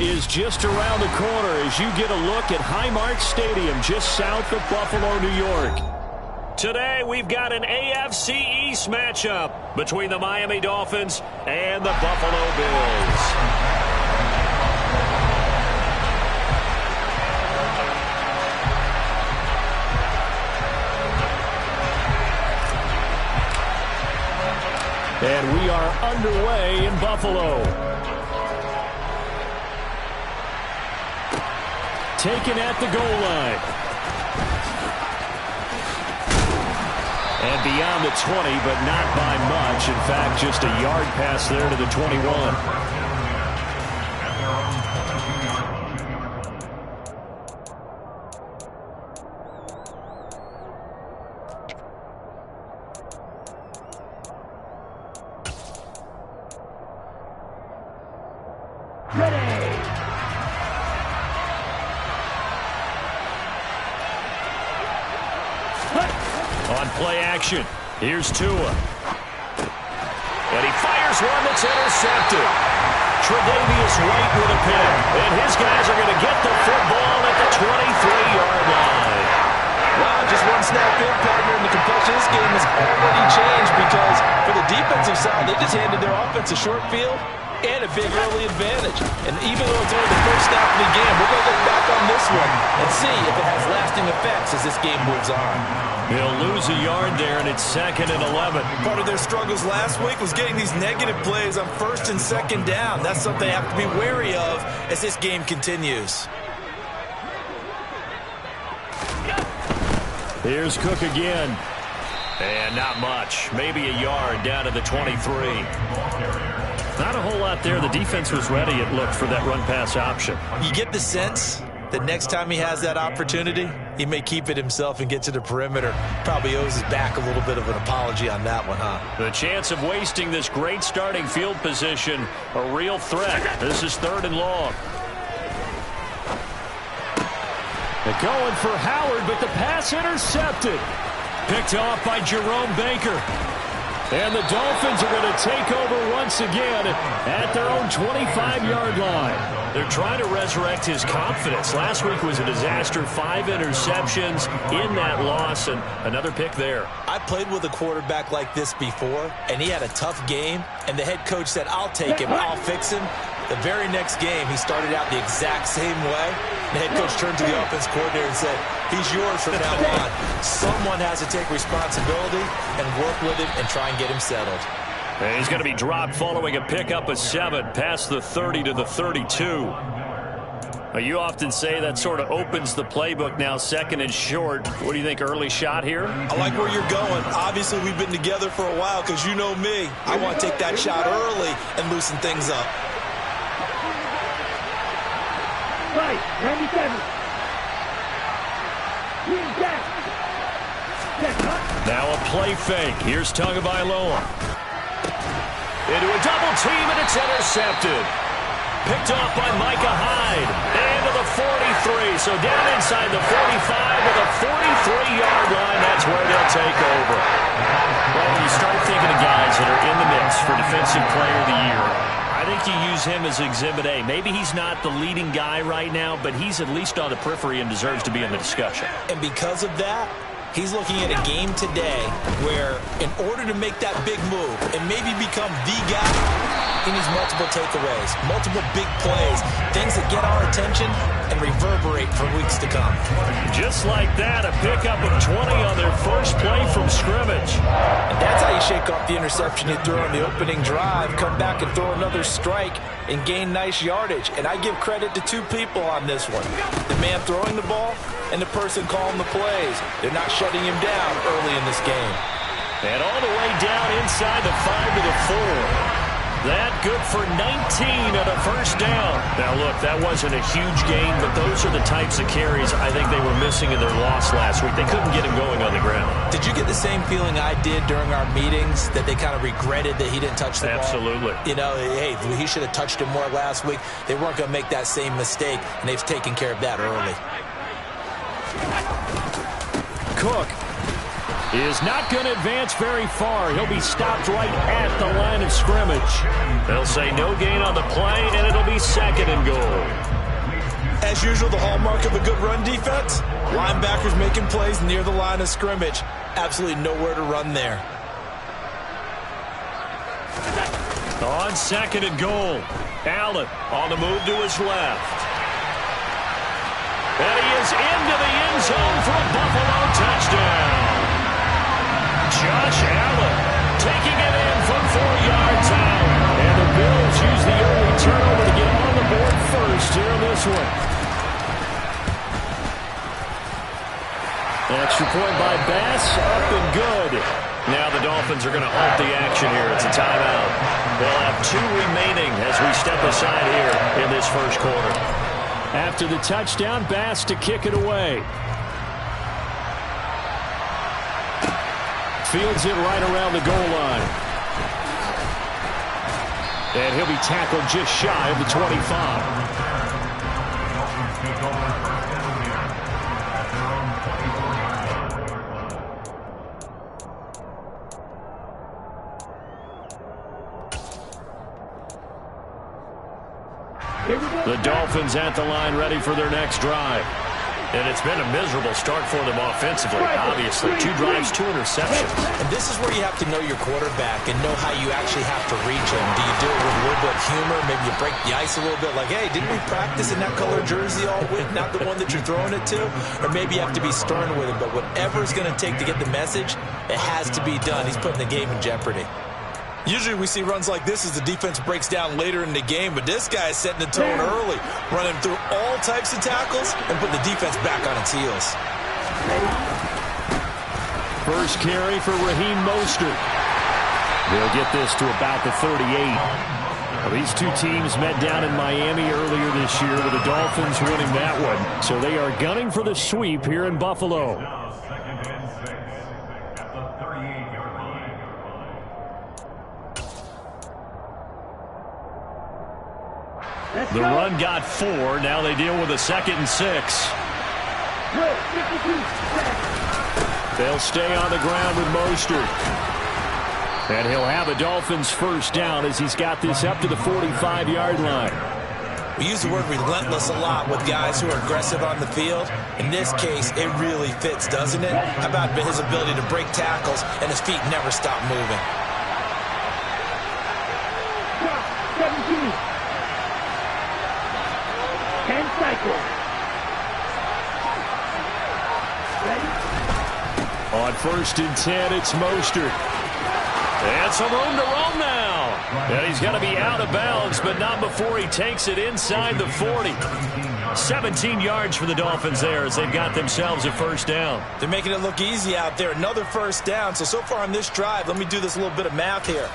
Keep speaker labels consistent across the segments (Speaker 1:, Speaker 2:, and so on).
Speaker 1: is just around the corner as you get a look at Highmark Stadium just south of Buffalo, New York. Today we've got an AFC East matchup between the Miami Dolphins and the Buffalo Bills. And we are underway in Buffalo. Taken at the goal line. And beyond the 20, but not by much. In fact, just a yard pass there to the 21. On play action, here's Tua. And he fires one that's intercepted. Tre'Davious White with a pick. And his guys are going to get the football at the 23-yard line.
Speaker 2: Wow, just one snap in, partner, and the complexion of this game has already changed because for the defensive side, they just handed their offense a short field and a big early advantage. And even though it's only the first snap of the game, we're going to look back on this one and see if it has lasting effects as this game moves on.
Speaker 1: He'll lose a yard there, and it's 2nd and 11.
Speaker 3: Part of their struggles last week was getting these negative plays on 1st and 2nd down. That's something they have to be wary of as this game continues.
Speaker 1: Here's Cook again. And not much. Maybe a yard down to the 23. Not a whole lot there. The defense was ready, it looked, for that run-pass option.
Speaker 2: You get the sense that next time he has that opportunity, he may keep it himself and get to the perimeter. Probably owes his back a little bit of an apology on that one, huh?
Speaker 1: The chance of wasting this great starting field position, a real threat. This is 3rd and long. They're going for Howard, but the pass intercepted. Picked off by Jerome Baker. And the Dolphins are going to take over once again at their own 25-yard line. They're trying to resurrect his confidence. Last week was a disaster. 5 interceptions in that loss, and another pick there.
Speaker 2: I played with a quarterback like this before, and he had a tough game, and the head coach said, I'll take him, I'll fix him. The very next game, he started out the exact same way. The head coach turned to the offense coordinator and said, he's yours from now on. Someone has to take responsibility and work with him and try and get him settled.
Speaker 1: And he's going to be dropped following a pickup of 7 past the 30 to the 32. You often say that sort of opens the playbook now, 2nd and short. What do you think, early shot here?
Speaker 3: I like where you're going. Obviously, we've been together for a while because you know me. I want to take that shot early and loosen things up.
Speaker 4: Right, 97.
Speaker 1: Now a play fake. Here's Tagovailoa. Into a double team, and it's intercepted. Picked off by Micah Hyde. And to the 43. So down inside the 45 to the 43-yard line. That's where they'll take over. Well, when you start thinking of guys that are in the mix for Defensive Player of the Year, I think you use him as Exhibit A. Maybe he's not the leading guy right now, but he's at least on the periphery and deserves to be in the discussion.
Speaker 2: And because of that, he's looking at a game today where in order to make that big move and maybe become the guy, he needs multiple takeaways, multiple big plays, things that get our attention and reverberate for weeks to come.
Speaker 1: Just like that, a pickup of 20 on their first play from scrimmage.
Speaker 2: And that's how you shake off the interception you threw on the opening drive, come back and throw another strike and gain nice yardage. And I give credit to 2 people on this one. The man throwing the ball and the person calling the plays. They're not shutting him down early in this game.
Speaker 1: And all the way down inside the 5 to the 4. That good for 19 at a first down. Now, look, that wasn't a huge gain, but those are the types of carries I think they were missing in their loss last week. They couldn't get him going on the ground.
Speaker 2: Did you get the same feeling I did during our meetings, that they kind of regretted that he didn't touch the ball?
Speaker 1: Absolutely.
Speaker 2: You know, hey, he should have touched him more last week. They weren't going to make that same mistake, and they've taken care of that early.
Speaker 1: Cook. is not going to advance very far. He'll be stopped right at the line of scrimmage. They'll say no gain on the play, and it'll be 2nd and goal.
Speaker 3: As usual, the hallmark of a good run defense, linebackers making plays near the line of scrimmage. Absolutely nowhere to run there.
Speaker 1: On 2nd and goal, Allen on the move to his left. And he is into the end zone for a Buffalo touchdown. Josh Allen taking it in from 4 yards out. And the Bills use the early turnover to get on the board first here in this one. Extra point by Bass, up and good. Now the Dolphins are going to halt the action here. It's a timeout. They'll have 2 remaining as we step aside here in this first quarter. After the touchdown, Bass to kick it away. Fields it right around the goal line. And he'll be tackled just shy of the 25. The Dolphins at the line ready for their next drive. And it's been a miserable start for them offensively, obviously. 2 drives, 2 interceptions.
Speaker 2: And this is where you have to know your quarterback and know how you actually have to reach him. Do you do it with a little bit of humor? Maybe you break the ice a little bit like, hey, didn't we practice in that color jersey all week, not the one that you're throwing it to? Or maybe you have to be stern with him. But whatever it's going to take to get the message, it has to be done. He's putting the game in jeopardy.
Speaker 3: Usually we see runs like this as the defense breaks down later in the game, but this guy is setting the tone early, running through all types of tackles and putting the defense back on its heels.
Speaker 1: First carry for Raheem Mostert. They'll get this to about the 38. Well, these 2 teams met down in Miami earlier this year with the Dolphins winning that one. So they are gunning for the sweep here in Buffalo. The run got 4. Now they deal with a 2nd and 6. They'll stay on the ground with Mostert. And he'll have a Dolphins first down as he's got this up to the 45-yard line.
Speaker 3: We use the word relentless a lot with guys who are aggressive on the field. In this case, it really fits, doesn't it? How about his ability to break tackles and his feet never stop moving?
Speaker 4: 17. 10 cycles. Ready?
Speaker 1: On 1st and 10, it's Mostert. And some room to roam now. And he's going to be out of bounds, but not before he takes it inside the 40. 17 yards for the Dolphins there as they've got themselves a first down.
Speaker 3: They're making it look easy out there. Another first down. So far on this drive, let me do this little bit of math here.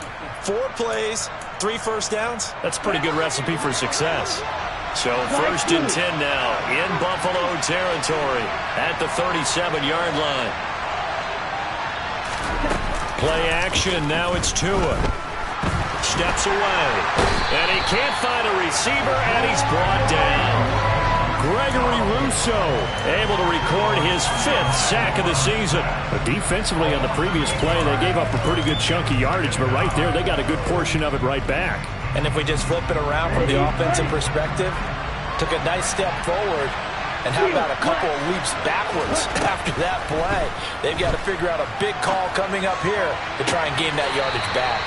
Speaker 3: 4 plays, 3 first downs.
Speaker 1: That's a pretty good recipe for success. So 1st and 10 now in Buffalo territory at the 37-yard line. Play action. Now it's Tua. Steps away. And he can't find a receiver, and he's brought down. Gregory Rousseau able to record his 5th sack of the season. But defensively on the previous play, they gave up a pretty good chunk of yardage, but right there they got a good portion of it right back.
Speaker 2: And if we just flip it around from the offensive perspective, took a nice step forward, and how about a couple of leaps backwards after that play? They've got to figure out a big call coming up here to try and gain that yardage back.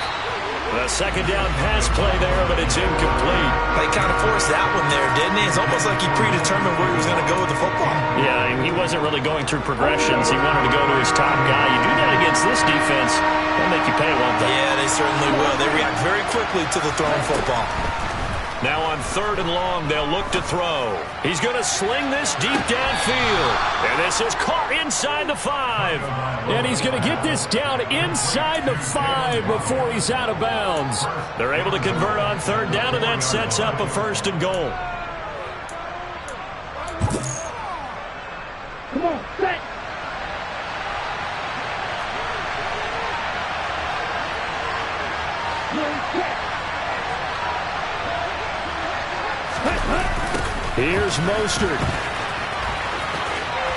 Speaker 1: The 2nd down pass play there, but it's incomplete.
Speaker 3: They kind of forced that one there, didn't he? It's almost like he predetermined where he was going to go with the football.
Speaker 1: Yeah, he wasn't really going through progressions. He wanted to go to his top guy. You do that against this defense, they'll make you pay, won't they?
Speaker 3: Yeah, they certainly will. They react very quickly to the thrown football.
Speaker 1: Now on 3rd and long, they'll look to throw. He's going to sling this deep downfield. And this is caught inside the 5. And he's going to get this down inside the 5 before he's out of bounds. They're able to convert on 3rd down, and that sets up a 1st and goal.
Speaker 4: Come on, set. Check.
Speaker 1: Here's Mostert.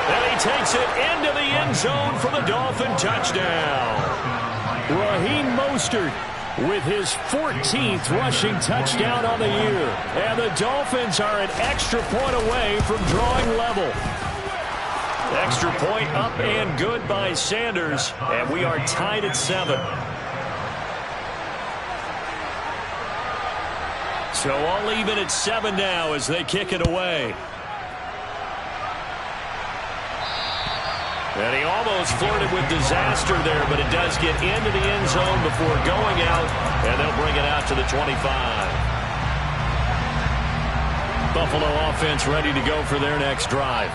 Speaker 1: And he takes it into the end zone for the Dolphin touchdown.
Speaker 5: Raheem Mostert with his 14th rushing touchdown on the year.
Speaker 1: And the Dolphins are an extra point away from drawing level. Extra point up and good by Sanders. And we are tied at 7. So all even at 7 now as they kick it away. And he almost flirted with disaster there, but it does get into the end zone before going out, and they'll bring it out to the 25. Buffalo offense ready to go for their next drive.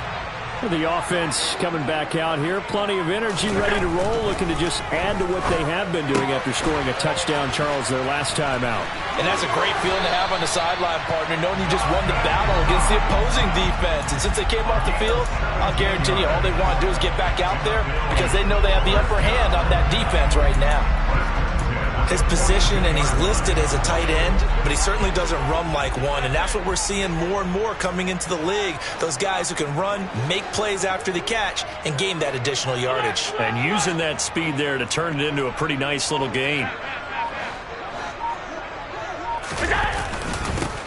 Speaker 5: The offense coming back out here. Plenty of energy, ready to roll, looking to just add to what they have been doing after scoring a touchdown, Charles, their last time out.
Speaker 2: And that's a great feeling to have on the sideline, partner, knowing you just won the battle against the opposing defense. And since they came off the field, I'll guarantee you all they want to do is get back out there because they know they have the upper hand on that defense right now. His position, and he's listed as a tight end, but he certainly doesn't run like one, and that's what we're seeing more and more coming into the league. Those guys who can run, make plays after the catch, and gain that additional yardage.
Speaker 1: And using that speed there to turn it into a pretty nice little gain.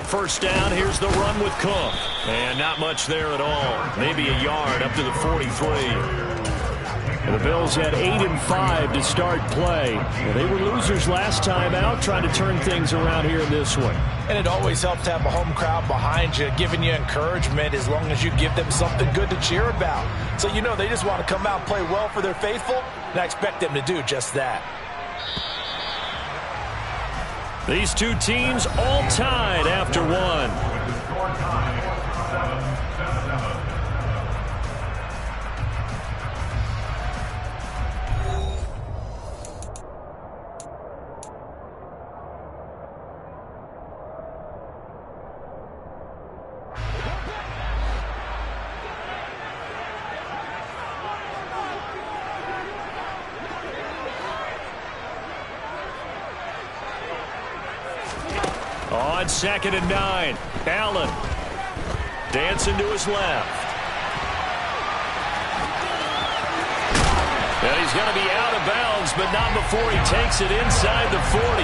Speaker 1: First down, here's the run with Cook. And not much there at all. Maybe a yard up to the 43.
Speaker 5: The Bills had 8 and 5 to start play. They were losers last time out, trying to turn things around here in this one.
Speaker 2: And it always helps to have a home crowd behind you, giving you encouragement as long as you give them something good to cheer about. So you know they just want to come out and play well for their faithful, and I expect them to do just that.
Speaker 1: These two teams all tied after one. On 2nd and 9, Allen dancing to his left. And he's going to be out of bounds, but not before he takes it inside the 40.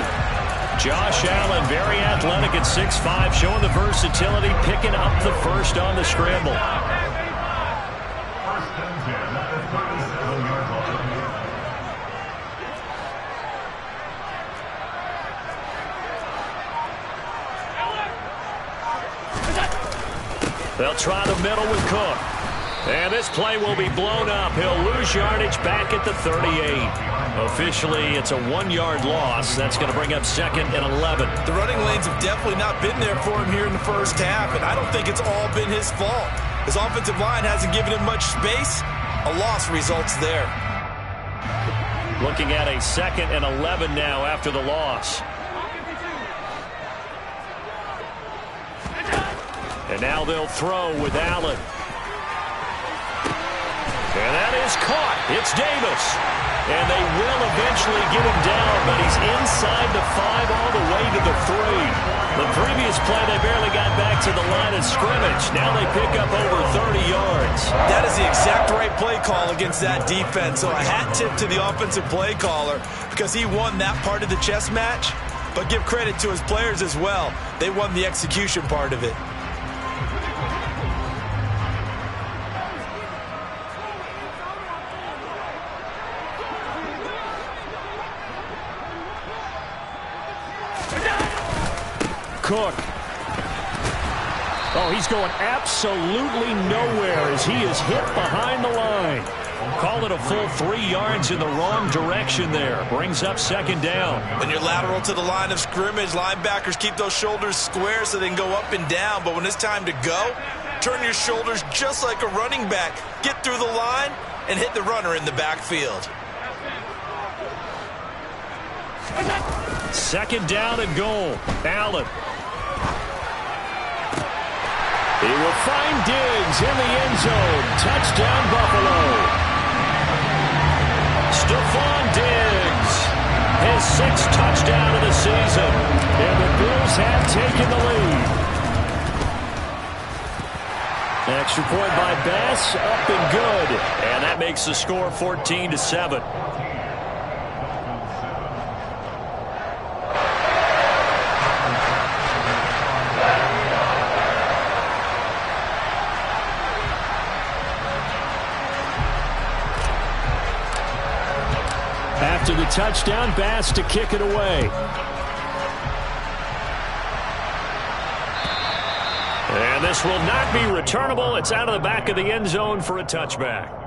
Speaker 1: Josh Allen, very athletic at 6'5", showing the versatility, picking up the first on the scramble. They'll try the middle with Cook. And this play will be blown up. He'll lose yardage back at the 38. Officially, it's a 1-yard loss. That's going to bring up 2nd and 11.
Speaker 2: The running lanes have definitely not been there for him here in the first half, and I don't think it's all been his fault. His offensive line hasn't given him much space. A loss results there.
Speaker 1: Looking at a 2nd and 11 now after the loss. And now they'll throw with Allen. And that is caught. It's Davis. And they will eventually get him down, but he's inside the 5 all the way to the 3. The previous play, they barely got back to the line of scrimmage. Now they pick up over 30 yards.
Speaker 2: That is the exact right play call against that defense. So a hat tip to the offensive play caller because he won that part of the chess match. But give credit to his players as well. They won the execution part of it.
Speaker 5: Cook. Oh, he's going absolutely nowhere as he is hit behind the line.
Speaker 1: Call it a full 3 yards in the wrong direction there. Brings up 2nd down.
Speaker 2: When you're lateral to the line of scrimmage, linebackers keep those shoulders square so they can go up and down. But when it's time to go, turn your shoulders just like a running back. Get through the line and hit the runner in the backfield.
Speaker 1: 2nd down and goal. Allen. He will find Diggs in the end zone. Touchdown, Buffalo. Stephon Diggs, his 6th touchdown of the season. And the Bills have taken the lead.
Speaker 5: Extra point by Bass, up and good.
Speaker 1: And that makes the score 14-7.
Speaker 5: After the touchdown, Bass to kick it away.
Speaker 1: And this will not be returnable. It's out of the back of the end zone for a touchback.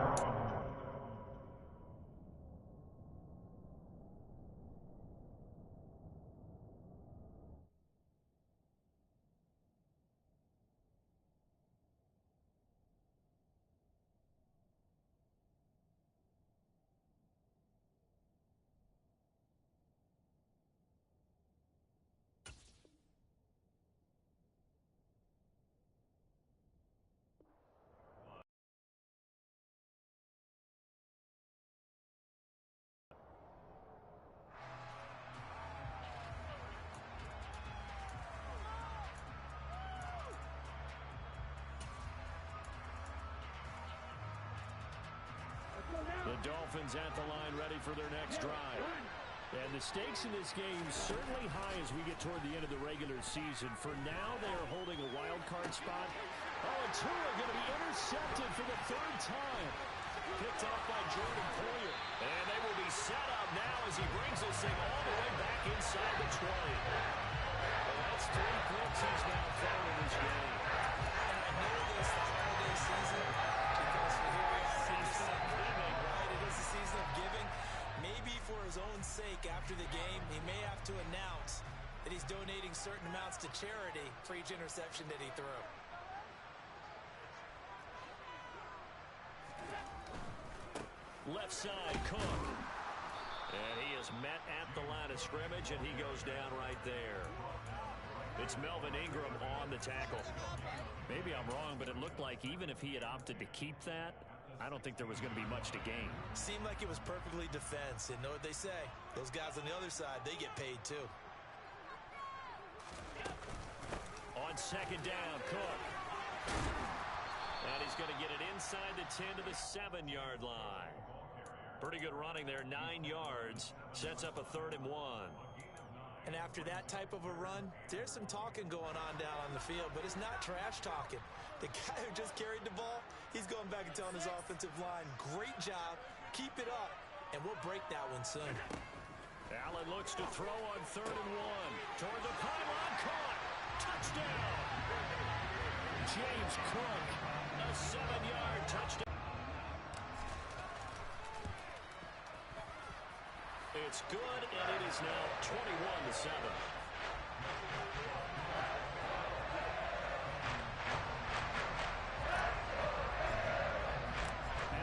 Speaker 5: The Dolphins at the line, ready for their next drive. And the stakes in this game certainly high as we get toward the end of the regular season. For now, they are holding a wild card spot. Oh, and Tua going to be intercepted for the third time. Picked off by Jordan Poyer.
Speaker 1: And they will be set up now as he brings this thing all the way back inside the 20.
Speaker 5: Well, that's 3 picks he's now thrown in this game.
Speaker 3: And I know this holiday season because here we are, season of giving, right? It is a season of giving. Maybe for his own sake after the game, he may have to announce that he's donating certain amounts to charity for each interception that he threw.
Speaker 1: Left side, Cook. And he is met at the line of scrimmage, and he goes down right there. It's Melvin Ingram on the tackle.
Speaker 5: Maybe I'm wrong, but it looked like even if he had opted to keep that, I don't think there was going to be much to gain.
Speaker 3: Seemed like it was perfectly defense. And know what they say. Those guys on the other side, they get paid too.
Speaker 1: On second down, Cook. And he's going to get it inside the 10 to the 7-yard line. Pretty good running there, 9 yards. Sets up a 3rd and 1.
Speaker 3: And after that type of a run, there's some talking going on down on the field, but it's not trash talking. The guy who just carried the ball, he's going back and telling his offensive line, great job, keep it up, and we'll break that one soon.
Speaker 1: Allen looks to throw on 3rd and 1. Toward the pylon, caught. Touchdown.
Speaker 5: James Cook,
Speaker 1: A 7-yard touchdown. It's good, and it is now 21-7.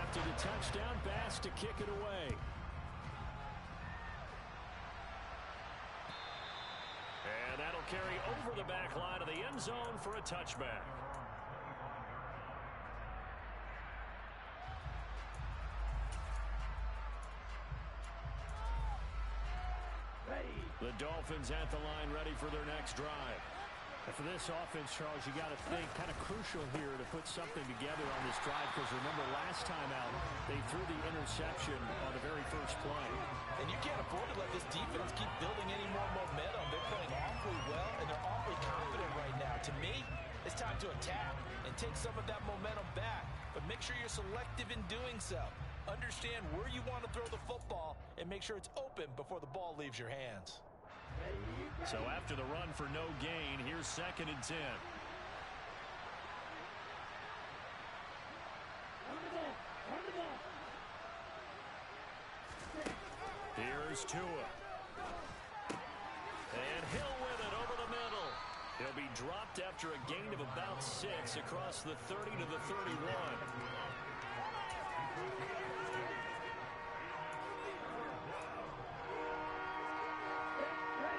Speaker 5: After the touchdown, Bass to kick it away.
Speaker 1: And that'll carry over the back line of the end zone for a touchback.
Speaker 5: The Dolphins at the line, ready for their next drive. And for this offense, Charles, you got to think kind of crucial here to put something together on this drive, because remember last time out, they threw the interception on the very first play.
Speaker 3: And you can't afford to let this defense keep building any more momentum. They're playing awfully well, and they're awfully confident right now. To me, it's time to attack and take some of that momentum back. But make sure you're selective in doing so. Understand where you want to throw the football and make sure it's open before the ball leaves your hands.
Speaker 1: So after the run for no gain, here's 2nd and 10. Here's Tua. And Hill with it over the middle. He'll be dropped after a gain of about 6 across the 30 to the 31.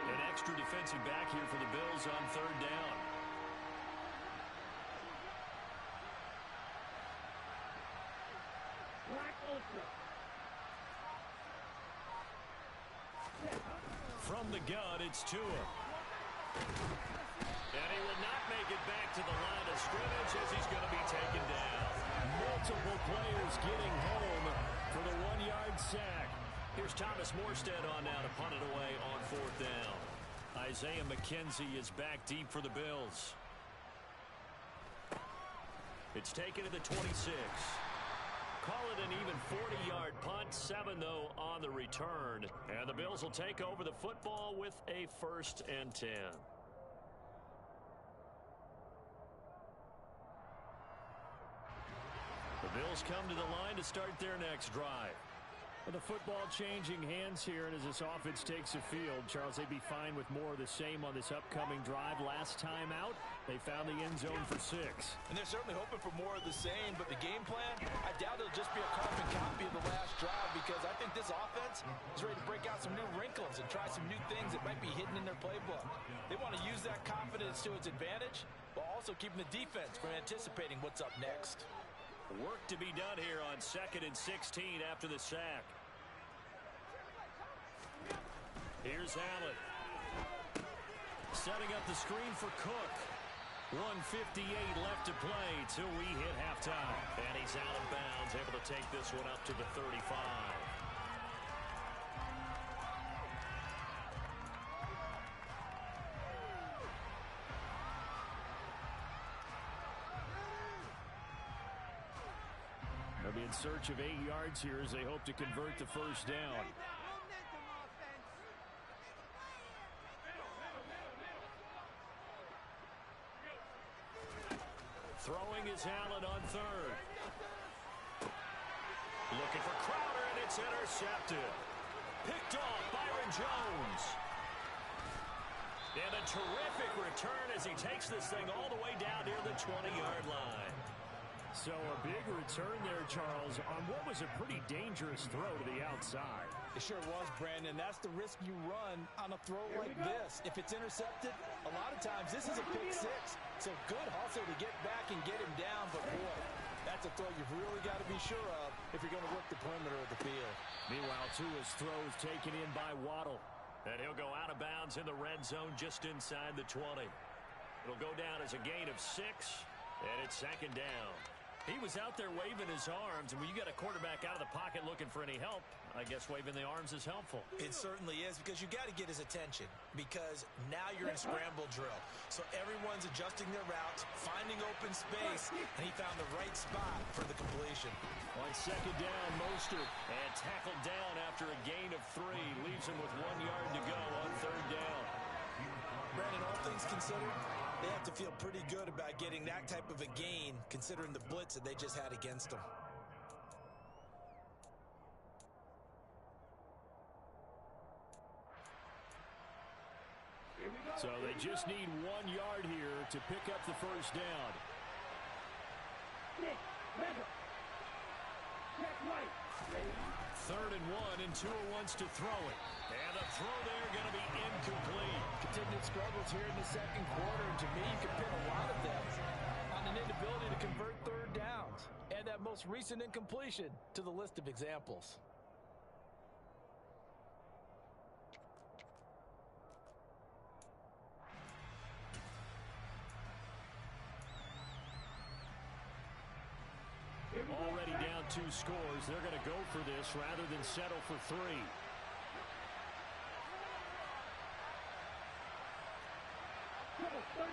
Speaker 1: An extra defensive back here for the Bills on 3rd down. From the gun, it's Tua.
Speaker 5: And he will not make it back to the line of scrimmage as he's going to be taken down. Multiple players getting home for the 1-yard sack. Here's Thomas Morstead on now to punt it away on 4th down. Isaiah McKenzie is back deep for the Bills. It's taken to the 26. Call it an even 40-yard punt, 7 though on the return. And the Bills will take over the football with a 1st and 10. The Bills come to the line to start their next drive. With the football changing hands here, and as this offense takes the field, Charles, they'd be fine with more of the same on this upcoming drive. Last time out, they found the end zone for 6.
Speaker 3: And they're certainly hoping for more of the same, but the game plan, I doubt it'll just be a carbon copy of the last drive, because I think this offense is ready to break out some new wrinkles and try some new things that might be hidden in their playbook. They want to use that confidence to its advantage, while also keeping the defense from anticipating what's up next.
Speaker 5: Work to be done here on 2nd and 16 after the sack. Here's Allen. Setting up the screen for Cook. 1:58 left to play till we hit halftime. And he's out of bounds, able to take this one up to the 35. They'll be in search of 8 yards here as they hope to convert the 1st down. Throwing is Allen on 3rd. Looking for Crowder, and it's intercepted. Picked off Byron Jones. And a terrific return as he takes this thing all the way down near the 20-yard line. So a big return there, Charles, on what was a pretty dangerous throw to the outside.
Speaker 3: It sure was, Brandon. That's the risk you run on a throw like this. If it's intercepted, a lot of times this is a pick 6. So good hustle to get back and get him down. But, boy, that's a throw you've really got to be sure of if you're going to work the perimeter of the field.
Speaker 5: Meanwhile, Tua's throw is taken in by Waddle. And he'll go out of bounds in the red zone just inside the 20. It'll go down as a gain of 6, and it's 2nd down. He was out there waving his arms, and when you got a quarterback out of the pocket looking for any help, I guess waving the arms is helpful.
Speaker 2: It certainly is, because you got to get his attention, because now you're in scramble drill. So everyone's adjusting their routes, finding open space, and he found the right spot for the completion.
Speaker 5: On 2nd down, Mostert, and tackled down after a gain of 3. Leaves him with 1 yard to go on 3rd down.
Speaker 2: Brandon, all things considered, they have to feel pretty good about getting that type of a gain, considering the blitz that they just had against them.
Speaker 5: So they just need 1 yard here to pick up the 1st down.
Speaker 4: Check right.
Speaker 5: 3rd and 1, and Tua wants to throw it. And the throw there going to be incomplete.
Speaker 3: Continued struggles here in the 2nd quarter, and to me, you can pin a lot of them on an inability to convert 3rd downs. Add that most recent incompletion to the list of examples.
Speaker 5: Already down 2 scores. They're going to go for this rather than settle for 3.
Speaker 4: Trouble 38.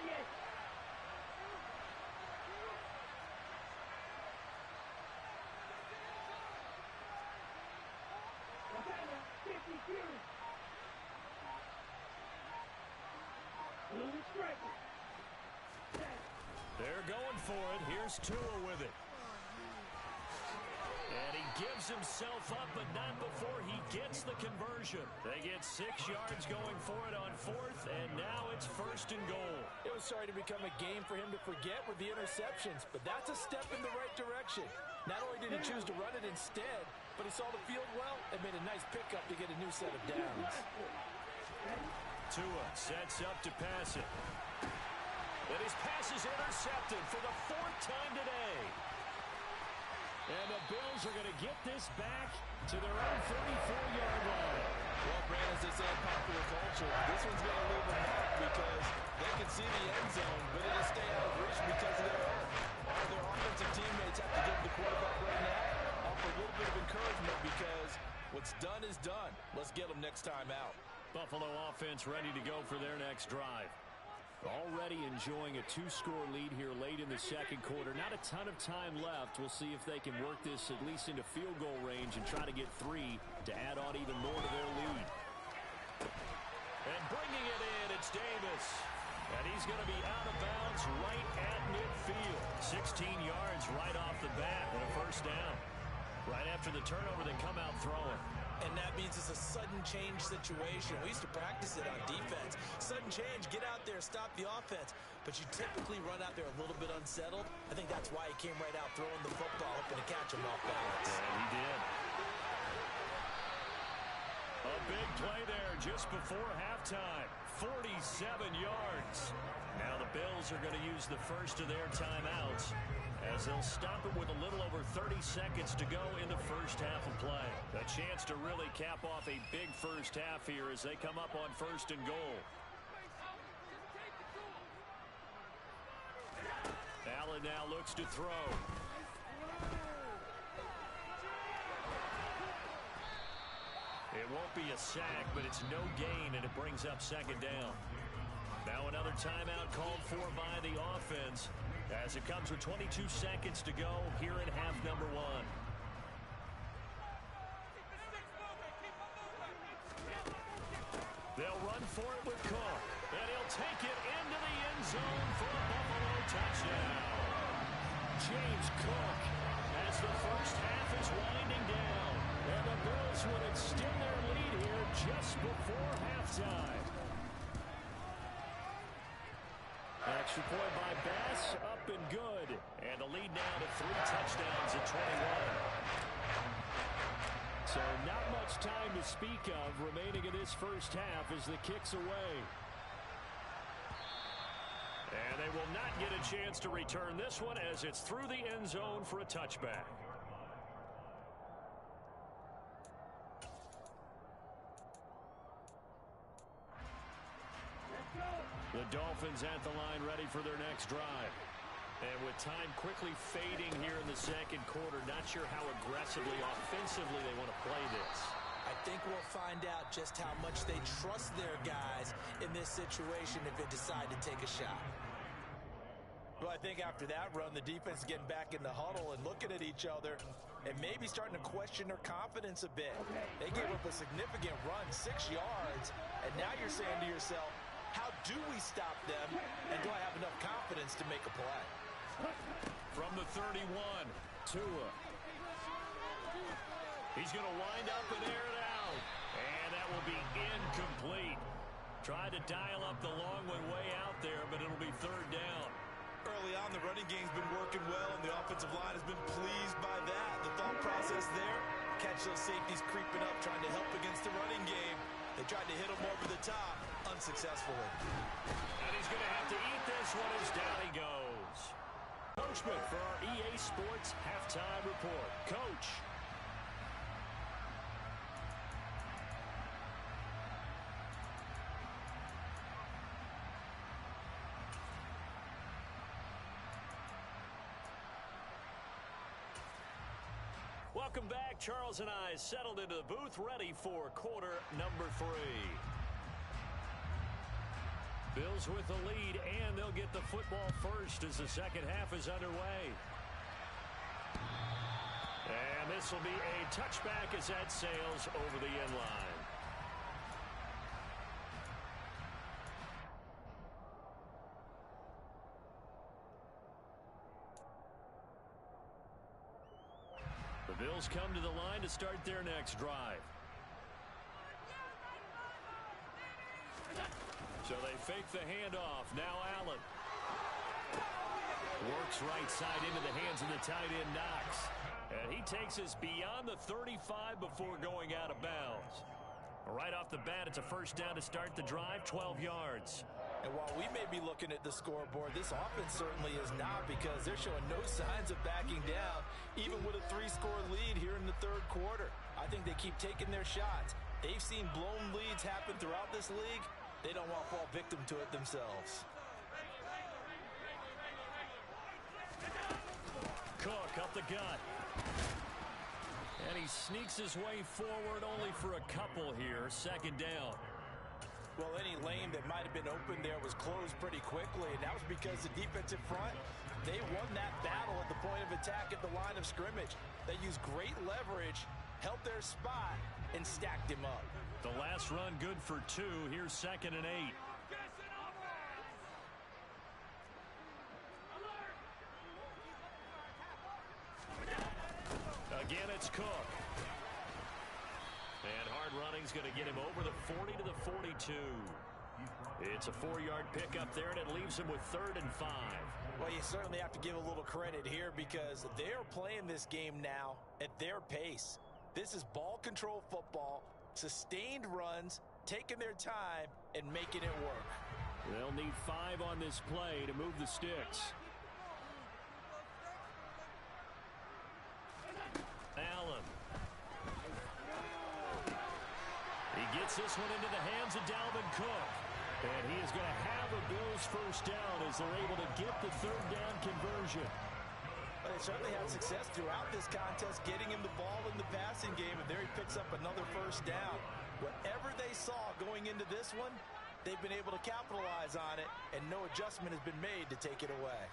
Speaker 4: Latana 52. Blue striker.
Speaker 5: They're going for it. Here's Tua with it. And he gives himself up, but not before he gets the conversion. They get 6 yards going for it on 4th, and now it's 1st and goal.
Speaker 3: It was starting to become a game for him to forget with the interceptions, but that's a step in the right direction. Not only did he choose to run it instead, but he saw the field well and made a nice pickup to get a new set of downs.
Speaker 5: Tua sets up to pass it. And his pass is intercepted for the 4th time today. And the Bills are going to get this back to their own 34-yard line.
Speaker 3: Well, Brandon, as they say in popular culture, this one's going to leave a mark because they can see the end zone, but it'll stay out of reach because of their own. All their offensive teammates have to give the quarterback right now offer a little bit of encouragement because what's done is done. Let's get them next time out.
Speaker 5: Buffalo offense ready to go for their next drive. Already enjoying a 2-score lead here late in the second quarter. Not a ton of time left. We'll see if they can work this at least into field goal range and try to get 3 to add on even more to their lead. And bringing it in, it's Davis. And he's going to be out of bounds right at midfield. 16 yards right off the bat and a first down. Right after the turnover, they come out throwing.
Speaker 3: And that means it's a sudden change situation. We used to practice it on defense. Sudden change, get out there, stop the offense. But you typically run out there a little bit unsettled. I think that's why he came right out throwing the football, hoping to catch him off balance.
Speaker 5: Yeah, he did. A big play there just before halftime. 47 yards. Now the Bills are going to use the first of their timeouts as they'll stop it with a little over 30 seconds to go in the first half of play. A chance to really cap off a big first half here as they come up on 1st and goal. Allen now looks to throw. It won't be a sack, but it's no gain, and it brings up 2nd down. Now another timeout called for by the offense as it comes with 22 seconds to go here in half number 1. They'll run for it with Cook, and he'll take it into the end zone for a Buffalo touchdown. James Cook as the first half is winding down, and the Bills would extend their lead here just before halftime. Extra point by Bass, up and good. And the lead now to 3 touchdowns at 21. So not much time to speak of remaining in this first half as the kick's away. And they will not get a chance to return this one as it's through the end zone for a touchback. The Dolphins at the line ready for their next drive. And with time quickly fading here in the second quarter, not sure how aggressively, offensively they want to play this.
Speaker 3: I think we'll find out just how much they trust their guys in this situation if they decide to take a shot. Well, I think after that run, the defense is getting back in the huddle and looking at each other and maybe starting to question their confidence a bit. They gave up a significant run, 6 yards, and now you're saying to yourself, how do we stop them, and do I have enough confidence to make a play?
Speaker 5: From the 31, Tua. He's going to wind up and air it out, and that will be incomplete. Tried to dial up the long one way out there, but it'll be 3rd down.
Speaker 3: Early on, the running game's been working well, and the offensive line has been pleased by that. The thought process there, catch those safeties creeping up, trying to help against the running game. They tried to hit him over the top, unsuccessfully.
Speaker 5: And he's going to have to eat this one as down he goes. Coach Schmidt for our EA Sports Halftime Report. Coach. Welcome back. Charles and I settled into the booth, ready for quarter number 3. Bills with the lead, and they'll get the football first as the second half is underway. And this will be a touchback as that sails over the end line. The Bills come to the line to start their next drive. So they fake the handoff. Now Allen. Works right side into the hands of the tight end Knox. And he takes us beyond the 35 before going out of bounds. Right off the bat, it's a first down to start the drive, 12 yards.
Speaker 3: And while we may be looking at the scoreboard, this offense certainly is not, because they're showing no signs of backing down, even with a 3-score lead here in the third quarter. I think they keep taking their shots. They've seen blown leads happen throughout this league,
Speaker 2: They don't want to fall victim to it themselves.
Speaker 1: Cook up the gut. And he sneaks his way forward only for a couple here. Second down.
Speaker 2: Well, any lane that might have been open there was closed pretty quickly, and that was because the defensive front, they won that battle at the point of attack at the line of scrimmage. They used great leverage, held their spot, and stacked him up.
Speaker 1: The last run good for 2. Here's 2nd and 8. Again, it's Cook. And hard running's going to get him over the 40 to the 42. It's a 4-yard pickup there, and it leaves him with 3rd and 5.
Speaker 2: Well, you certainly have to give a little credit here because they're playing this game now at their pace. This is ball control football, sustained runs, taking their time, and making it work.
Speaker 5: They'll need 5 on this play to move the sticks. Allen. He gets this one into the hands of Dalvin Cook. And he is going to have a Bills first down as they're able to get the 3rd down conversion.
Speaker 2: But they certainly had success throughout this contest, getting him the ball in the passing game, and there he picks up another first down. Whatever they saw going into this one, they've been able to capitalize on it, and no adjustment has been made to take it away.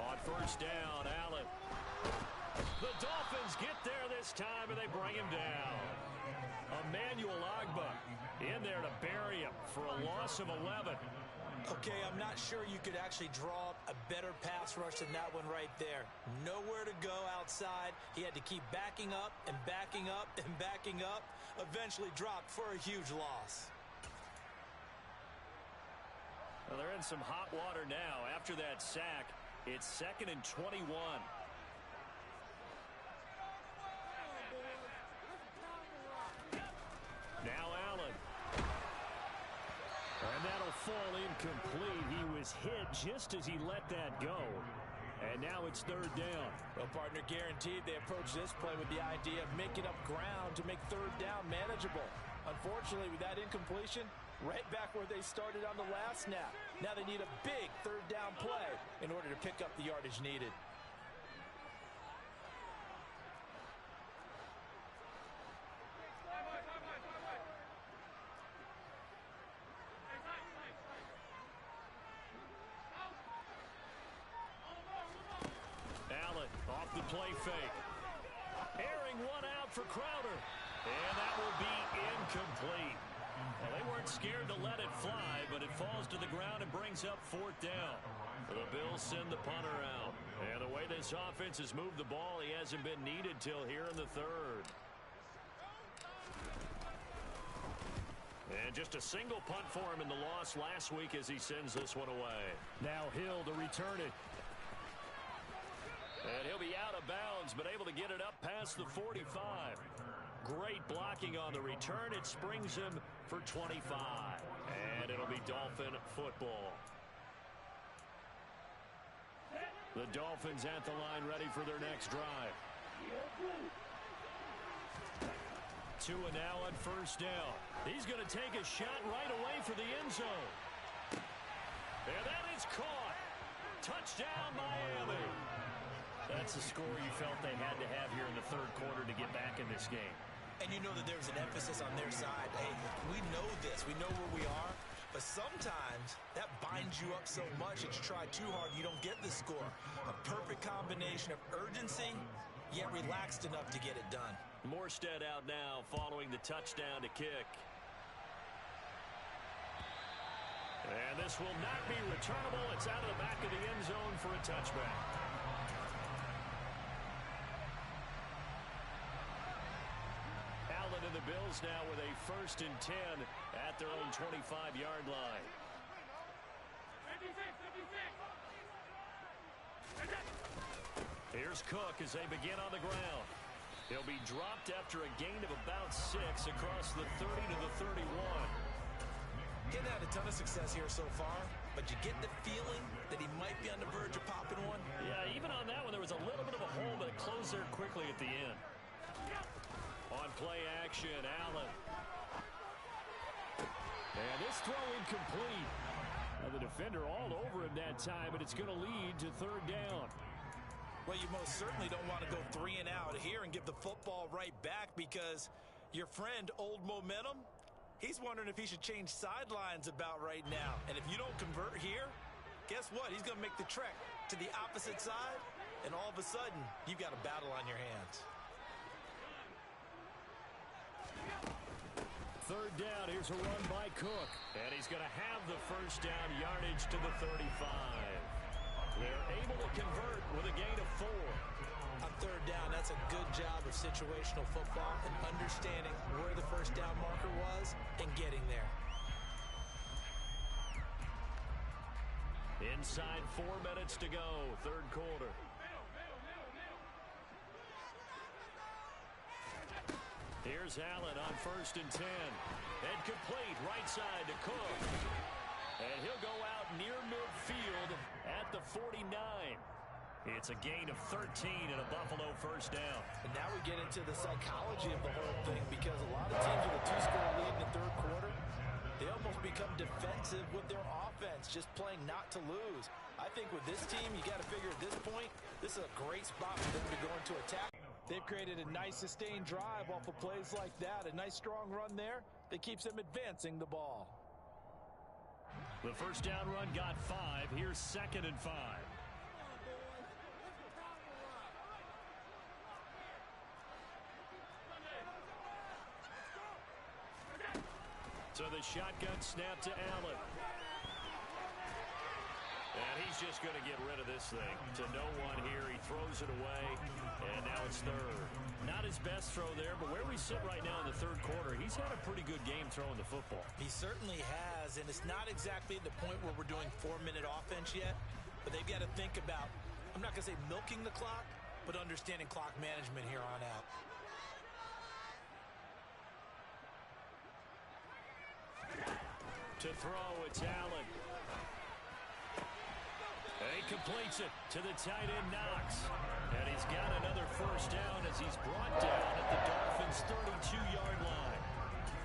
Speaker 1: On first down, Allen. The Dolphins get there this time, and they bring him down. Emmanuel Ogbah in there to bury him for a loss of 11.
Speaker 2: Okay, I'm not sure you could actually draw up a better pass rush than that one right there. Nowhere to go outside. He had to keep backing up and backing up and backing up. Eventually dropped for a huge loss.
Speaker 1: Well, they're in some hot water now. After that sack, it's 2nd and 21. Now Allen. And that'll fall incomplete. He was hit just as he let that go. And now it's 3rd down.
Speaker 2: Well, partner, guaranteed they approach this play with the idea of making up ground to make 3rd down manageable. Unfortunately, with that incompletion, right back where they started on the last snap. Now they need a big 3rd down play in order to pick up the yardage needed.
Speaker 1: Allen off the play fake. Airing one out for Crowder. And that will be incomplete. Well, they weren't scared to let it fly, but it falls to the ground and brings up 4th down. The Bills send the punter out. And the way this offense has moved the ball, he hasn't been needed till here in the 3rd. And just a single punt for him in the loss last week as he sends this one away.
Speaker 5: Now Hill to return it.
Speaker 1: And he'll be out of bounds, but able to get it up past the 45. Great blocking on the return. It springs him for 25. And it'll be Dolphin football. The Dolphins at the line ready for their next drive. Tua now on first down. He's going to take a shot right away for the end zone. And that is caught. Touchdown, Miami. That's the score you felt they had to have here in the 3rd quarter to get back in this game.
Speaker 2: And you know that there's an emphasis on their side. Hey, we know this. We know where we are. But sometimes that binds you up so much that you try too hard, you don't get the score. A perfect combination of urgency, yet relaxed enough to get it done.
Speaker 1: Morstead out now following the touchdown to kick. And this will not be returnable. It's out of the back of the end zone for a touchback. Allen and the Bills now with a 1st and 10 at their own 25-yard line. 56. Here's Cook as they begin on the ground. He'll be dropped after a gain of about 6 across the 30 to the 31.
Speaker 2: He hasn't had a ton of success here so far, but you get the feeling that he might be on the verge of popping one.
Speaker 1: Yeah, even on that one, there was a little bit of a hole, but it closed there quickly at the end.
Speaker 5: On play action, Allen. And this throw incomplete. Now the defender all over him that time, and it's going to lead to third down.
Speaker 3: Well, you most certainly don't want to go 3 and out here and give the football right back, because your friend, Old Momentum, he's wondering if he should change sidelines about right now. And if you don't convert here, guess what? He's going to make the trek to the opposite side, and all of a sudden, you've got a battle on your hands.
Speaker 5: Third down, here's a run by Cook. And he's going to have the first down, yardage to the 35. They're able to convert with a gain of 4.
Speaker 3: On third down, that's a good job of situational football and understanding where the first down marker was and getting there.
Speaker 5: Inside 4 minutes to go, third quarter. Here's Allen on 1st and 10. And complete, right side to Cook. And he'll go out near midfield at the 49. It's a gain of 13 and a Buffalo first down.
Speaker 3: And now we get into the psychology of the whole thing, because a lot of teams with a 2-score lead in the third quarter, they almost become defensive with their offense, just playing not to lose. I think with this team, you got to figure at this point, this is a great spot for them to go into attack. They've created a nice sustained drive off of plays like that. A nice strong run there that keeps them advancing the ball.
Speaker 5: The first down run got 5. Here's 2nd and 5. So the shotgun snap to Allen. And he's just going to get rid of this thing to no one here. He throws it away, and now it's third. Not his best throw there, but where we sit right now in the third quarter, he's had a pretty good game throwing the football.
Speaker 3: He certainly has, and it's not exactly at the point where we're doing 4-minute offense yet, but they've got to think about, I'm not going to say milking the clock, but understanding clock management here on out.
Speaker 5: To throw, it's Allen. And he completes it to the tight end, Knox. And he's got another first down as he's brought down at the Dolphins' 32-yard line.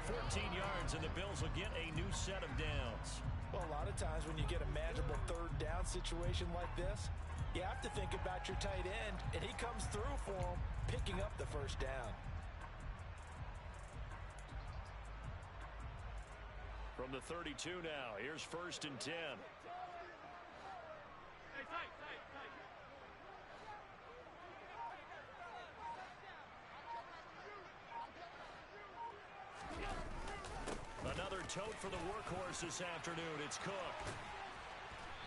Speaker 5: 14 yards, and the Bills will get a new set of downs.
Speaker 3: Well, a lot of times when you get a manageable third down situation like this, you have to think about your tight end, and he comes through for him, picking up the first down.
Speaker 5: From the 32 now, here's 1st and 10. Another tote for the workhorse this afternoon. It's Cook.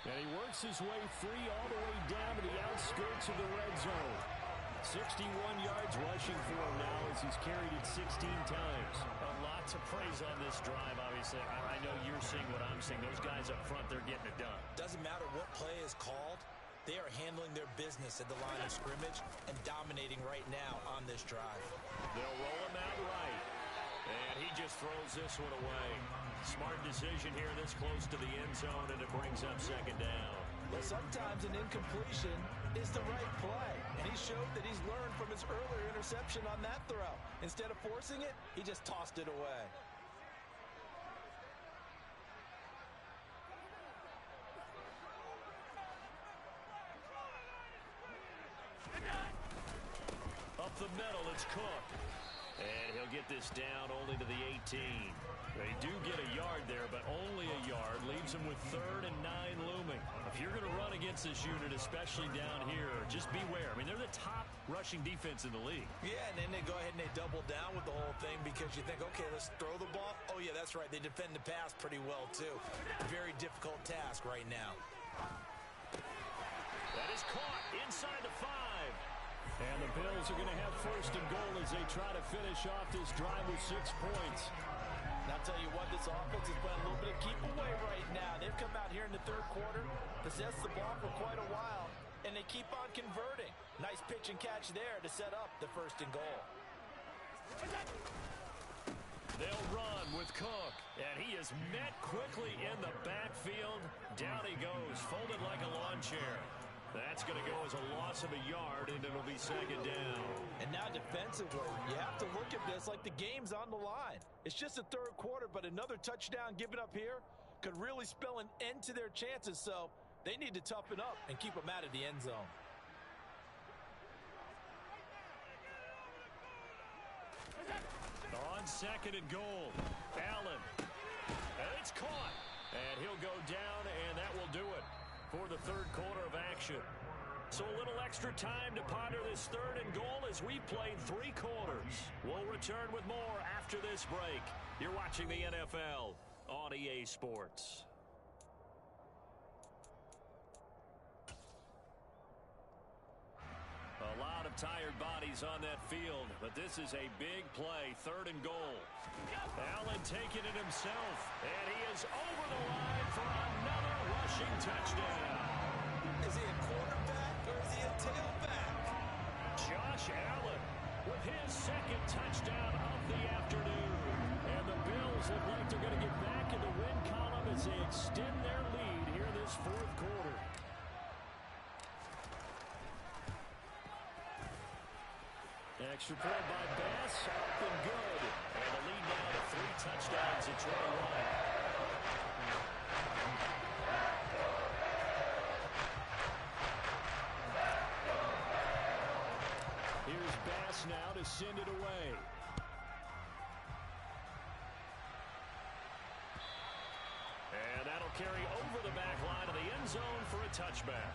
Speaker 5: And he works his way free all the way down to the outskirts of the red zone. 61 yards rushing for him now as he's carried it 16 times. Lots of praise on this drive, obviously. I know you're seeing what I'm seeing. Those guys up front, they're getting it done.
Speaker 3: Doesn't matter what play is called. They are handling their business at the line of scrimmage and dominating right now on this drive.
Speaker 5: They'll roll him out right. And he just throws this one away. Smart decision here this close to the end zone, and it brings up 2nd down.
Speaker 3: Well, sometimes an incompletion is the right play, and he showed that he's learned from his earlier interception on that throw. Instead of forcing it, he just tossed it away.
Speaker 5: Up the middle, it's Cook. And he'll get this down only to the 18. They do get a yard there, but only a yard. Leaves them with 3rd and 9 looming. If you're going to run against this unit, especially down here, just beware. I mean, they're the top rushing defense in the league.
Speaker 3: Yeah, and then they go ahead and they double down with the whole thing because you think, okay, let's throw the ball. Oh, yeah, that's right. They defend the pass pretty well, too. Very difficult task right now.
Speaker 5: That is caught inside the 5. And the Bills are going to have 1st and goal as they try to finish off this drive with 6 points.
Speaker 3: And I'll tell you what, this offense is playing a little bit of keep away right now. They've come out here in the third quarter, possessed the ball for quite a while, and they keep on converting. Nice pitch and catch there to set up the 1st and goal.
Speaker 5: They'll run with Cook, and he is met quickly in the backfield. Down he goes, folded like a lawn chair.
Speaker 1: That's going to go as a loss of a yard, and it'll be second down.
Speaker 3: And now defensively, you have to look at this like the game's on the line. It's just the third quarter, but another touchdown given up here could really spell an end to their chances, so they need to toughen up and keep them out of the end zone.
Speaker 1: On second and goal, Allen. And it's caught. And he'll go down, and that will do it for the third quarter of action. So a little extra time to ponder this third and goal as we've played 3 quarters. We'll return with more after this break. You're watching the NFL on EA Sports. A lot of tired bodies on that field, but this is a big play, third and goal. Allen taking it himself, and he is over the line for another rushing touchdown.
Speaker 3: Is he a quarterback or is he a tailback?
Speaker 1: Josh Allen with his second touchdown of the afternoon. And the Bills look like they're going to get back in the win column as they extend their lead here this fourth quarter. Extra point by Bass, up and good. And the lead now to 3 touchdowns at 21. Here's Bass now to send it away. And that'll carry over the back line of the end zone for a touchback.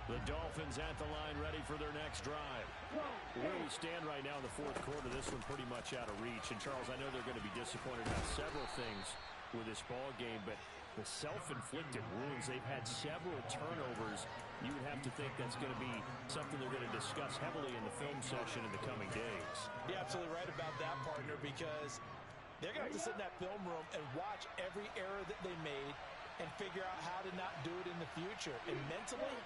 Speaker 1: The Dolphins at the line ready for their next drive. Where we stand right now in the fourth quarter, this one pretty much out of reach. And, Charles, I know they're going to be disappointed about several things with this ball game, but the self-inflicted wounds, they've had several turnovers. You would have to think that's going to be something they're going to discuss heavily in the film session in the coming days.
Speaker 3: You're absolutely right about that, partner, because they're going to have to sit in that film room and watch every error that they made and figure out how to not do it in the future. And mentally,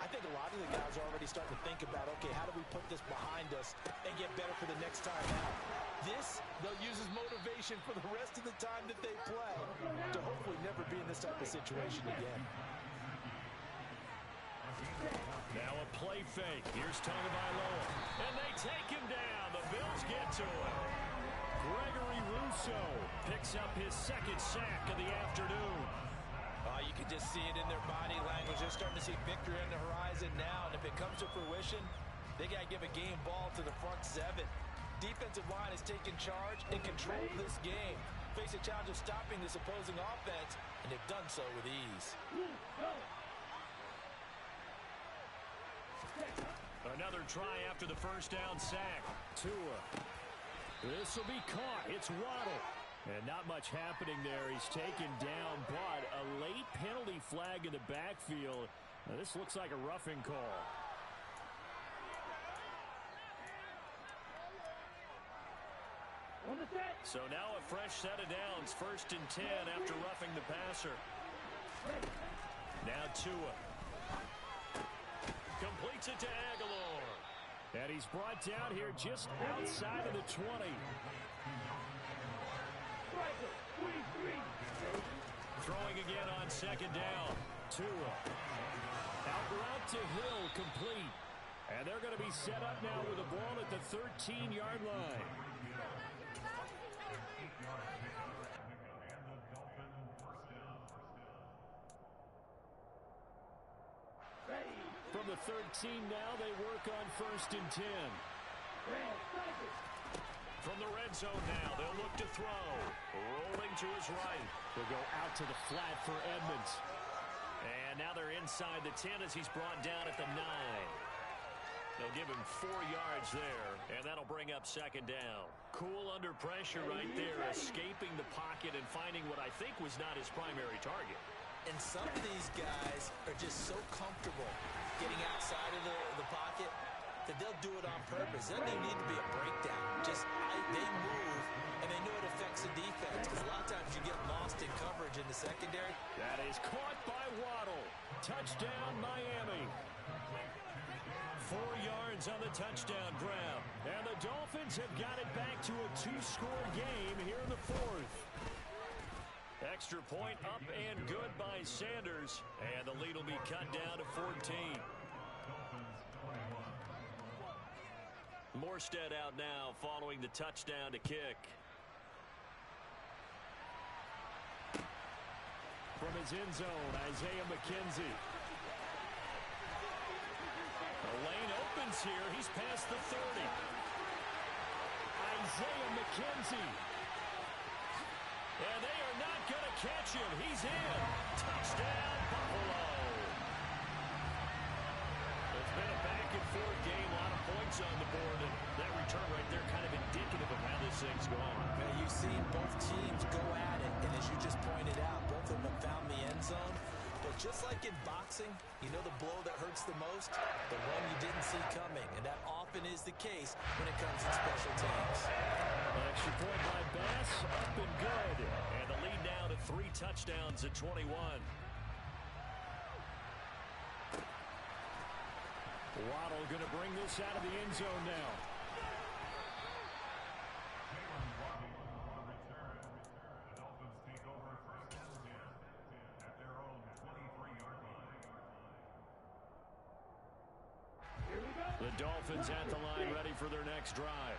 Speaker 3: I think a lot of the guys are already starting to think about, okay, how do we put this behind us and get better for the next time out? This, they'll use as motivation for the rest of the time that they play to hopefully never be in this type of situation again.
Speaker 1: Now a play fake. Here's Tagovailoa. And they take him down. The Bills get to him. Gregory Rousseau picks up his second sack of the afternoon.
Speaker 3: You can just see it in their body language. They're starting to see victory on the horizon now, and if it comes to fruition, they got to give a game ball to the front 7. Defensive line has taken charge and controlled this game. Face a challenge of stopping this opposing offense, and they've done so with ease.
Speaker 1: Another try after the first down sack. Tua. This will be caught. It's Waddle. And not much happening there. He's taken down, but a late penalty flag in the backfield. Now, this looks like a roughing call. So now a fresh set of downs. 1st and 10 after roughing the passer. Now Tua. Completes it to Aguilar. And he's brought down here just outside of the 20. Throwing again on second down. Tua. Out route to Hill, complete. And they're going to be set up now with the ball at the 13-yard line. From the 13 now, they work on 1st and 10. From the red zone now, they'll look to throw. Rolling to his right. They'll go out to the flat for Edmonds. And now they're inside the 10 as he's brought down at the 9. They'll give him 4 yards there, and that'll bring up second down. Cool under pressure right there, escaping the pocket and finding what I think was not his primary target.
Speaker 3: And some of these guys are just so comfortable getting outside of the pocket that they'll do it on purpose. There doesn't need to be a breakdown. Just they move, and they know it affects the defense because a lot of times you get lost in coverage in the secondary.
Speaker 1: That is caught by Waddle. Touchdown, Miami. 4 yards Dolphins on the touchdown grab. And the Dolphins have got it back to a 2-score game here in the fourth. Extra point up and good by Sanders. And the lead will be cut down to 14. Morstead out now following the touchdown to kick. From his end zone, Isaiah McKenzie. The lane opens here. He's past the 30. Isaiah McKenzie. And they are not going to catch him. He's in. Touchdown, Buffalo. It's been a back-and-forth game. A lot of points on the board. And that return right there kind of indicative of how this thing's going.
Speaker 2: Man, you've seen both teams go at it. And as you just pointed out, both of them have found the end zone. But just like in boxing, you know the blow that hurts the most? The one you didn't see coming. And that often is the case when it comes to special teams.
Speaker 1: Extra point by Bass, up and good. And the lead now to 3 touchdowns at 21. Waddle going to bring this out of the end zone now. The Dolphins at the line, ready for their next drive.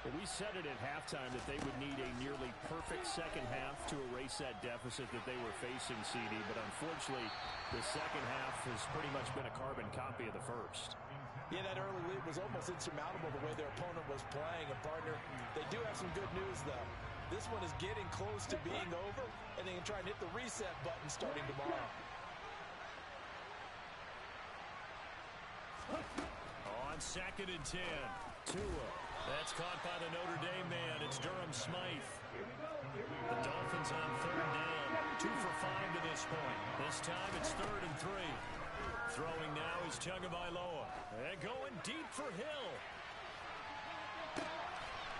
Speaker 1: Well, we said it at halftime that they would need a nearly perfect second half to erase that deficit that they were facing, CD. But unfortunately, the second half has pretty much been a carbon copy of the first.
Speaker 2: Yeah, that early lead was almost insurmountable the way their opponent was playing. And, partner, they do have some good news, though. This one is getting close to being over, and they can try and hit the reset button starting tomorrow.
Speaker 1: On 2nd and 10, Tua. That's caught by the Notre Dame man. It's Durham Smythe. The Dolphins on 3rd down. 2 for 5 to this point. This time it's 3rd and 3. Throwing now is Tagovailoa. And going deep for Hill.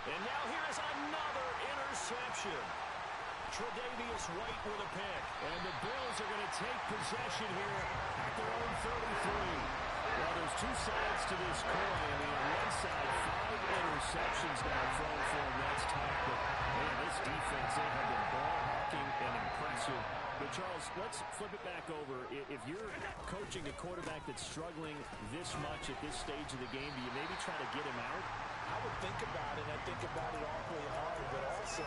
Speaker 1: And now here's another interception. Tre'Davious White with a pick. And the Bills are going to take possession here at their own 33. Well, there's 2 sides to this coin. I mean, on one side, 5 interceptions now thrown for him. That's tough. But, man, this defense, they have been ball-hawking and impressive. But, Charles, let's flip it back over. If you're coaching a quarterback that's struggling this much at this stage of the game, do you maybe try to get him out?
Speaker 2: I would think about it. I think about it awfully hard, but also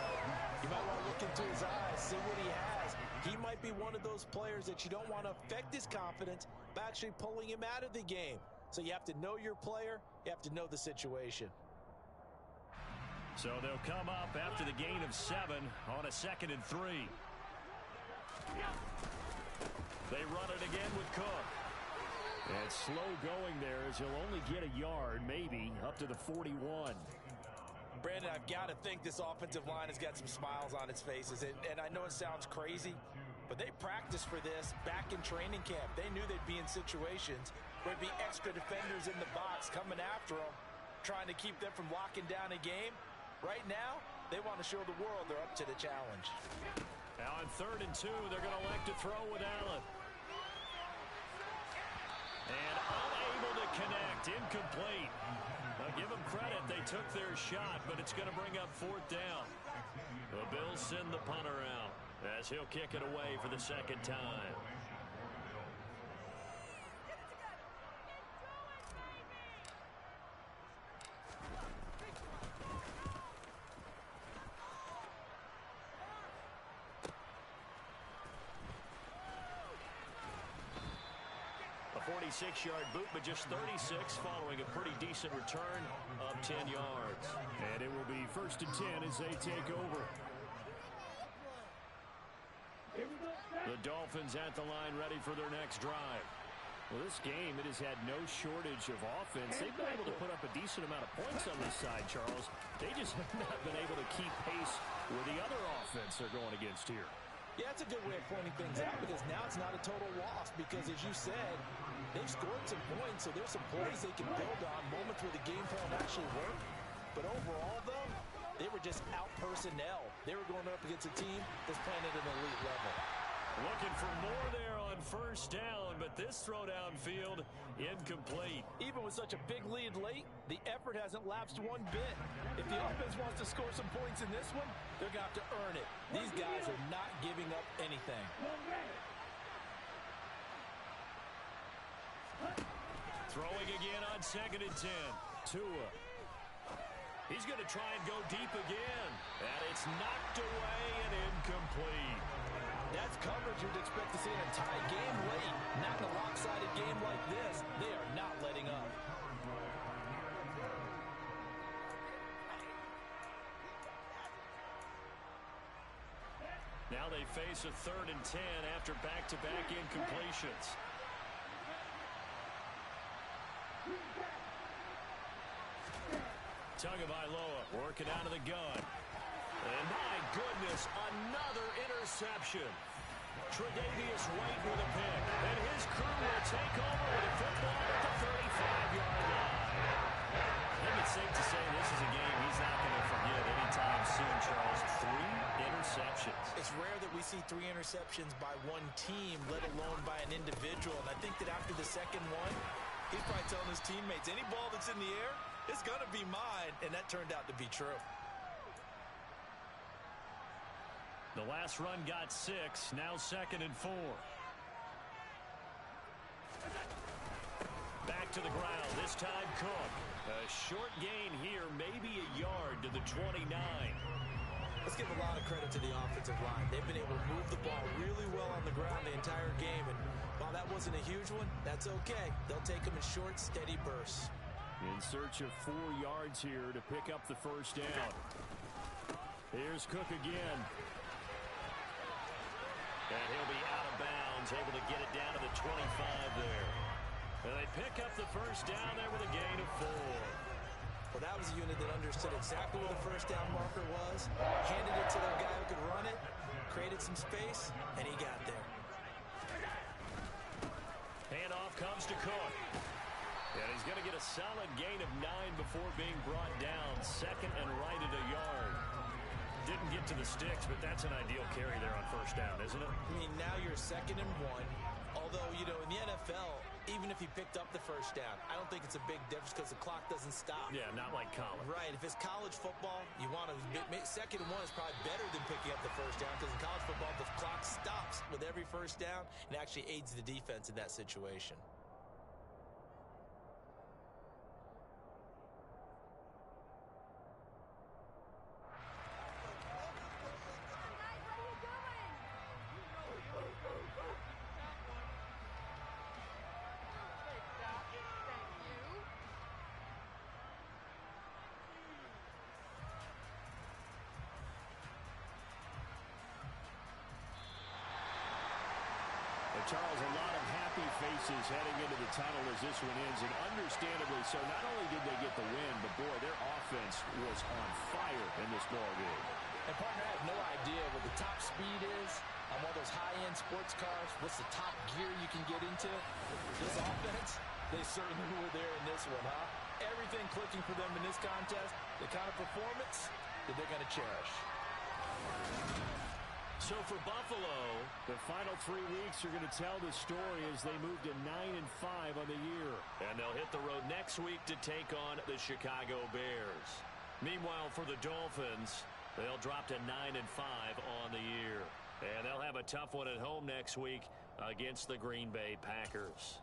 Speaker 2: you might want to look into his eyes, see what he has. He might be one of those players that you don't want to affect his confidence by actually pulling him out of the game. So you have to know your player. You have to know the situation.
Speaker 1: So they'll come up after the gain of 7 on a 2nd and 3. They run it again with Cook. And slow going there as he'll only get a yard, maybe, up to the 41.
Speaker 2: Brandon, I've got to think this offensive line has got some smiles on its faces. And I know it sounds crazy, but they practiced for this back in training camp. They knew they'd be in situations where there'd be extra defenders in the box coming after them, trying to keep them from locking down a game. Right now, they want to show the world they're up to the challenge.
Speaker 1: Now on 3rd and 2, they're going to elect to throw with Allen. And unable to connect, incomplete. Now give them credit, they took their shot, but it's going to bring up 4th down. The Bills send the punter out as he'll kick it away for the 2nd time. A 46-yard boot, but just 36 following a pretty decent return of 10 yards. And it will be 1st and 10 as they take over. The Dolphins at the line ready for their next drive. Well, this game, it has had no shortage of offense. They've been able to put up a decent amount of points on this side, Charles. They just have not been able to keep pace with the other offense they're going against here.
Speaker 2: Yeah, that's a good way of pointing things out because now it's not a total loss because, as you said, they've scored some points, so there's some plays they can build on, moments where the game plan actually worked. But overall, though, they were just out-personnel. They were going up against a team that's playing at an elite level.
Speaker 1: Looking for more there on first down, but this throw downfield incomplete.
Speaker 3: Even with such a big lead late, the effort hasn't lapsed one bit. If the offense wants to score some points in this one, they're going to have to earn it. These guys are not giving up anything.
Speaker 1: Throwing again on 2nd and 10. Tua. He's going to try and go deep again. And it's knocked away and incomplete.
Speaker 3: That's coverage you'd expect to see in a tie game late. Not in a lopsided game like this. They are not letting up.
Speaker 1: Now they face a 3rd and 10 after back-to-back incompletions. Tagovailoa working out of the gun. And my goodness, another interception. Tre'Davious White with a pick. And his crew will take over with a football at the 35-yard line. I think it's safe to say this is a game he's not going to forget anytime soon, Charles. 3 interceptions.
Speaker 2: It's rare that we see 3 interceptions by one team, let alone by an individual. And I think that after the second one, he's probably telling his teammates, any ball that's in the air, it's going to be mine. And that turned out to be true.
Speaker 1: The last run got 6, now 2nd and 4. Back to the ground, this time Cook. A short gain here, maybe a yard to the 29.
Speaker 2: Let's give a lot of credit to the offensive line. They've been able to move the ball really well on the ground the entire game. And while that wasn't a huge one, that's okay. They'll take them in short, steady bursts.
Speaker 5: In search of 4 yards here to pick up the first down. Here's Cook again.
Speaker 1: And he'll be out of bounds, able to get it down to the 25 there. And they pick up the first down there with a gain of 4.
Speaker 2: Well, that was a unit that understood exactly where the first down marker was, handed it to their guy who could run it, created some space, and he got there.
Speaker 1: Handoff comes to Cook. And he's going to get a solid gain of 9 before being brought down. 2nd and right at a yard. Didn't get to the sticks, but that's an ideal carry there on first down, isn't it?
Speaker 2: I mean, now you're 2nd and 1. Although, you know, in the NFL, even if he picked up the first down, I don't think it's a big difference because the clock doesn't stop.
Speaker 1: Yeah, not like college.
Speaker 2: Right. If it's college football, you want to 2nd and 1 is probably better than picking up the first down because in college football, the clock stops with every first down and actually aids the defense in that situation.
Speaker 5: Charles, a lot of happy faces heading into the tunnel as this one ends, and understandably so. Not only did they get the win, but boy, their offense was on fire in this ballgame.
Speaker 3: And partner, I have no idea what the top speed is on one of those high-end sports cars. What's the top gear you can get into? This offense, they certainly were there in this one, huh? Everything clicking for them in this contest, the kind of performance that they're going to cherish.
Speaker 1: So for Buffalo,
Speaker 5: the final 3 weeks are going to tell the story as they move to 9-5 on the year.
Speaker 1: And they'll hit the road next week to take on the Chicago Bears. Meanwhile, for the Dolphins, they'll drop to 9-5 on the year. And they'll have a tough one at home next week against the Green Bay Packers.